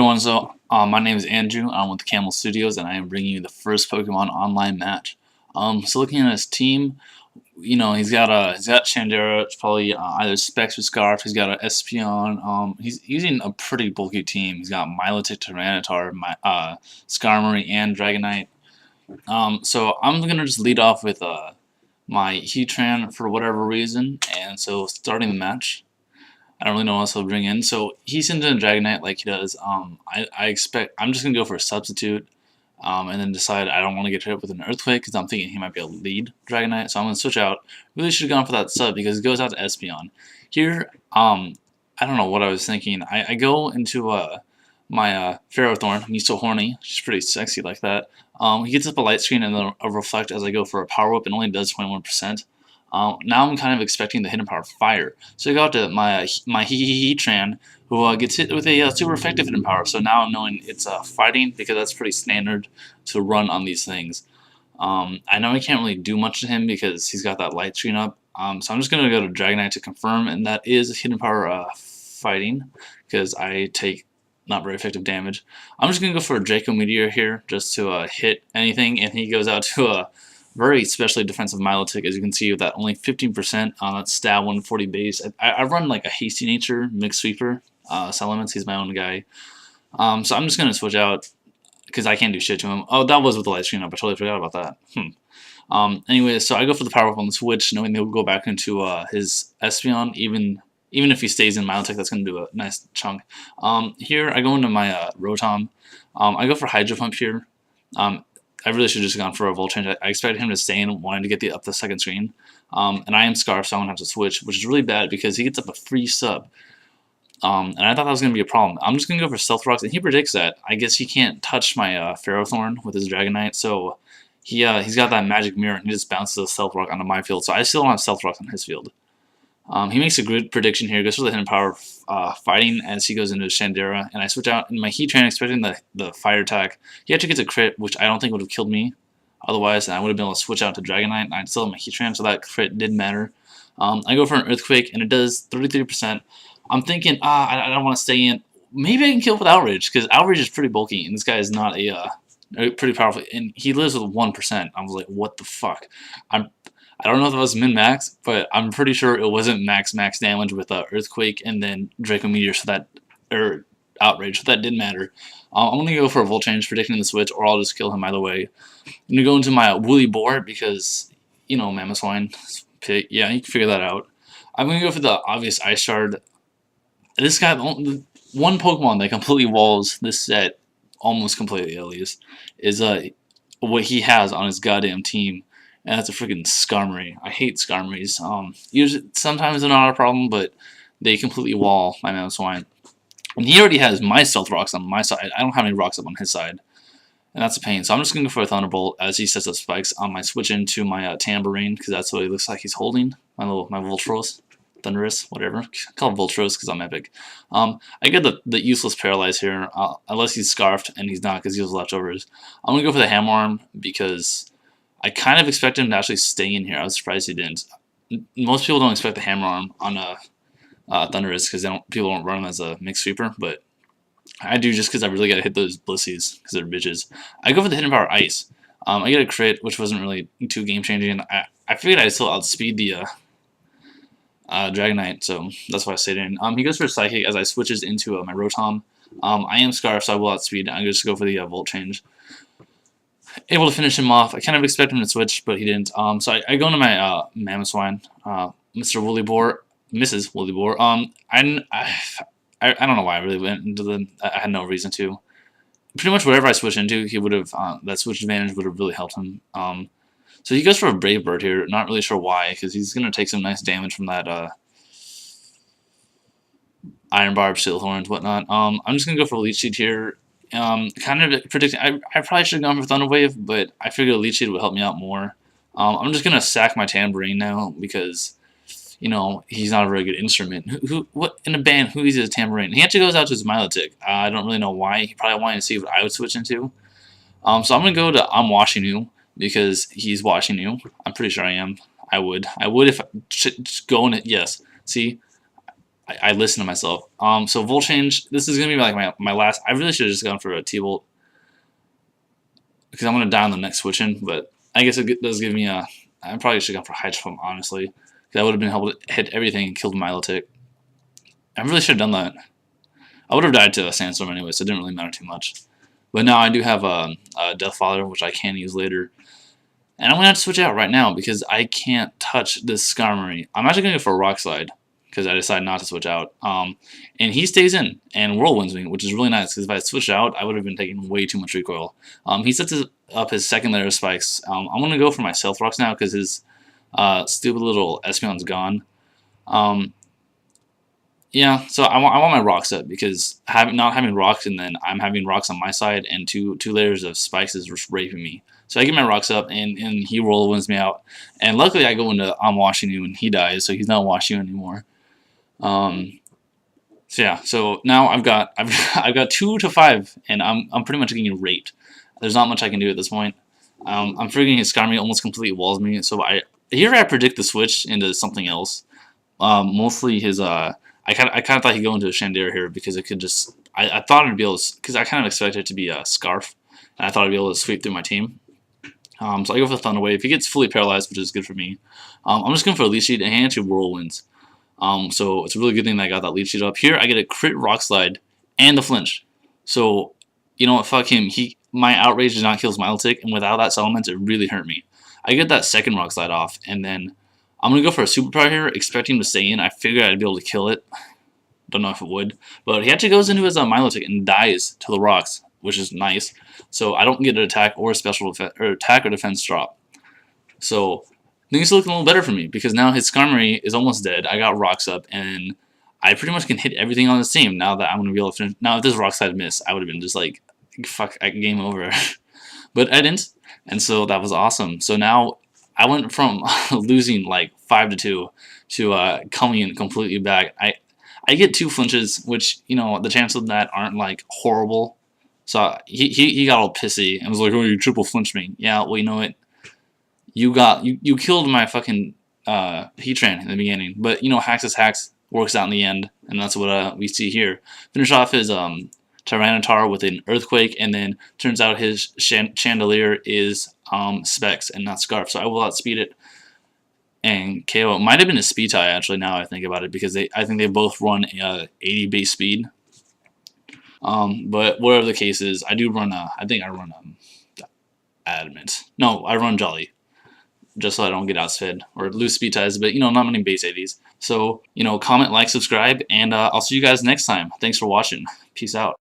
everyone, so my name is Andrew. I'm with Camel Studios, and I am bringing you the first Pokemon online match. So looking at his team, he's got Chandera. It's probably either Specs or Scarf. He's got a Espeon. He's using a pretty bulky team. He's got Milotic, Tyranitar, Skarmory, and Dragonite. So I'm gonna just lead off with my Heatran for whatever reason, and so starting the match. I don't really know what else he'll bring in. So he sends in a Dragonite like he does. I expect I'm just gonna go for a substitute, and then decide I don't want to get hit with an Earthquake because I'm thinking he might be a lead Dragonite. So I'm gonna switch out. Really should have gone for that sub because it goes out to Espeon. Here, I don't know what I was thinking. I go into my Ferrothorn. He's so horny. She's pretty sexy like that. He gets up a light screen and then a reflect as I go for a power whip. It only does 21%. Now I'm kind of expecting the hidden power fire. So I go out to my Heatran, who gets hit with a super effective hidden power. So now I'm knowing it's fighting because that's pretty standard to run on these things. I know I can't really do much to him because he's got that light screen up. So I'm just going to go to Dragonite to confirm, and that is hidden power fighting because I take not very effective damage. I'm just going to go for a Draco Meteor here just to hit anything, and he goes out to a very specially defensive Milotic, as you can see, with that only 15% on that stab 140 base. I run like a Hasty Nature Mixed Sweeper. Salamence, he's my own guy. So I'm just going to switch out because I can't do shit to him. Oh, that was with the light screen up. I totally forgot about that. Anyway, so I go for the power up on the switch, knowing he'll go back into his Espeon, even if he stays in Milotic, that's going to do a nice chunk. Here, I go into my Rotom. I go for Hydro Pump here. I really should have just gone for a Volt Change. I expected him to stay in, wanting to get up the second screen. And I am Scarf, so I'm going to have to switch, which is really bad because he gets up a free sub. And I thought that was going to be a problem. I'm just going to go for Stealth Rocks, and he predicts that. I guess he can't touch my Ferrothorn with his Dragonite, so he's got that Magic Mirror, and he just bounces a Stealth Rock onto my field. So I still don't have Stealth Rocks on his field. He makes a good prediction here, goes for the hidden power fighting as he goes into Chandera, and I switch out in my Heatran expecting the fire attack. He actually gets a crit, which I don't think would have killed me otherwise, and I would have been able to switch out to Dragonite, and I'd still have my Heatran, so that crit did matter. I go for an Earthquake, and it does 33%. I'm thinking, I don't want to stay in. Maybe I can kill with Outrage, because Outrage is pretty bulky, and this guy is not a pretty powerful, and he lives with 1%. I was like, what the fuck? I don't know if it was min-max, but I'm pretty sure it wasn't max damage with Earthquake and then Draco Meteor, or Outrage, so that didn't matter. I'm going to go for a Volt Change, predicting the switch, or I'll just kill him either way. I'm going to go into my Woolly Boar because, Mamoswine, yeah, you can figure that out. I'm going to go for the obvious Ice Shard. This guy, one Pokemon that completely walls this set, almost completely at least, is what he has on his goddamn team. And that's a freaking Skarmory. I hate Skarmories. Usually, sometimes they're not a problem, but they completely wall my Mamoswine. And he already has my Stealth Rocks on my side. I don't have any rocks up on his side. And that's a pain. So I'm just going to go for a Thunderbolt as he sets up spikes on my switch into my Tambourine, because that's what he looks like he's holding. My Voltros. Thunderous, whatever. Call it Voltros because I'm epic. I get the useless Paralyze here, unless he's Scarfed, and he's not because he has leftovers. I'm going to go for the Hammer Arm because I kind of expected him to actually stay in here. I was surprised he didn't. Most people don't expect the Hammer Arm on Thunderous because people don't run him as a mixed sweeper, but I do just because I really got to hit those Blissies because they're bitches. I go for the Hidden Power Ice. I get a crit, which wasn't really too game-changing. I figured I'd still outspeed the Dragonite, so that's why I stayed in. He goes for Psychic as I switches into my Rotom. I am Scarf, so I will outspeed. I just go for the Volt Change. Able to finish him off. I kind of expect him to switch, but he didn't. So I go into my Mamoswine, Mr. Woolly Boar, Mrs. Woolly Boar. I don't know why I really went into them. I had no reason to. Pretty much whatever I switched into, he would have that switch advantage would have really helped him. So he goes for a Brave Bird here. Not really sure why, because he's gonna take some nice damage from that Iron Barb, Steel Thorns, whatnot. I'm just gonna go for a Leech Seed here. Kind of predicting. I probably should have gone for Thunder Wave, but I figured a Leech Seed would help me out more. I'm just gonna sack my Tambourine now because he's not a very good instrument. What in a band? Who uses a Tambourine? He actually goes out to his Milotic. I don't really know why. He probably wanted to see what I would switch into. So I'm gonna go to I'm Watching You because he's watching you. I'm pretty sure I am. I would if just go in it. Yes. See, I listen to myself. So Volt Change, this is gonna be like my last. I really should have just gone for a T-Bolt because I'm gonna die on the next switch in, but I guess it does give me a. I probably should have gone for Hydro Pump, honestly, because I would have been able to hit everything and killed Milotic. I really should have done that. I would have died to a Sandstorm anyway, so it didn't really matter too much. But now I do have a Death Father, which I can use later. And I'm going to have to switch out right now because I can't touch this Skarmory. I'm actually going to go for a Rock Slide because I decided not to switch out. And he stays in and Whirlwinds me, which is really nice because if I switched out, I would have been taking way too much recoil. He sets up his second layer of spikes. I'm going to go for my Stealth Rocks now because his stupid little Espeon's gone. Yeah, so I want my rocks up because not having rocks and then I'm having rocks on my side and two layers of spikes is just raping me. So I get my rocks up and he Whirlwinds me out. And luckily I go into I'm washing you and he dies, so he's not washing you anymore. So yeah, so now I've got 2 to 5 and I'm pretty much getting raped. There's not much I can do at this point. I'm forgetting his Skarmory almost completely walls me, so I predict the switch into something else. Mostly his I kind of thought he'd go into a Chandera here because it could just I thought it'd be able to, because I kind of expected it to be a Scarf and I thought I'd be able to sweep through my team. So I go for the Thunder Wave. He gets fully paralyzed, which is good for me. I'm just going for a Leech Seed and he actually Whirlwinds. So it's a really good thing that I got that Leech Seed up. Here I get a crit Rock Slide and the flinch. So you know what, fuck him. My Outrage did not kill his Milotic, and without that Settlement, it really hurt me. I get that second Rock Slide off, and then I'm going to go for a Superpower here, expecting him to stay in. I figured I'd be able to kill it. Don't know if it would. But he actually goes into his Milotic and dies to the rocks, which is nice. So I don't get an attack or a special attack or defense drop. So things are looking a little better for me because now his Skarmory is almost dead. I got rocks up, and I pretty much can hit everything on this team now that I'm going to be able to finish. Now, if this rock slide missed, I would have been just like, fuck, game over. But I didn't, and so that was awesome. So now I went from losing like 5-2 to coming in completely back. I get 2 flinches, which, you know, the chances of that aren't like horrible. So he got all pissy and was like, "Oh, you triple flinched me." Yeah, well, you know what? You killed my fucking Heatran in the beginning, but you know, hacks is hacks works out in the end, and that's what we see here. Finish off his Tyranitar with an Earthquake, and then turns out his Chandelier is Specs and not Scarf, so I will outspeed it and KO. It might have been a speed tie actually. Now I think about it, because I think they both run 80 base speed. But whatever the case is, I do run I think I run Adamant. No, I run Jolly, just so I don't get outsped or lose speed ties, but you know, not many base 80s. So, you know, comment, like, subscribe, and I'll see you guys next time. Thanks for watching. Peace out.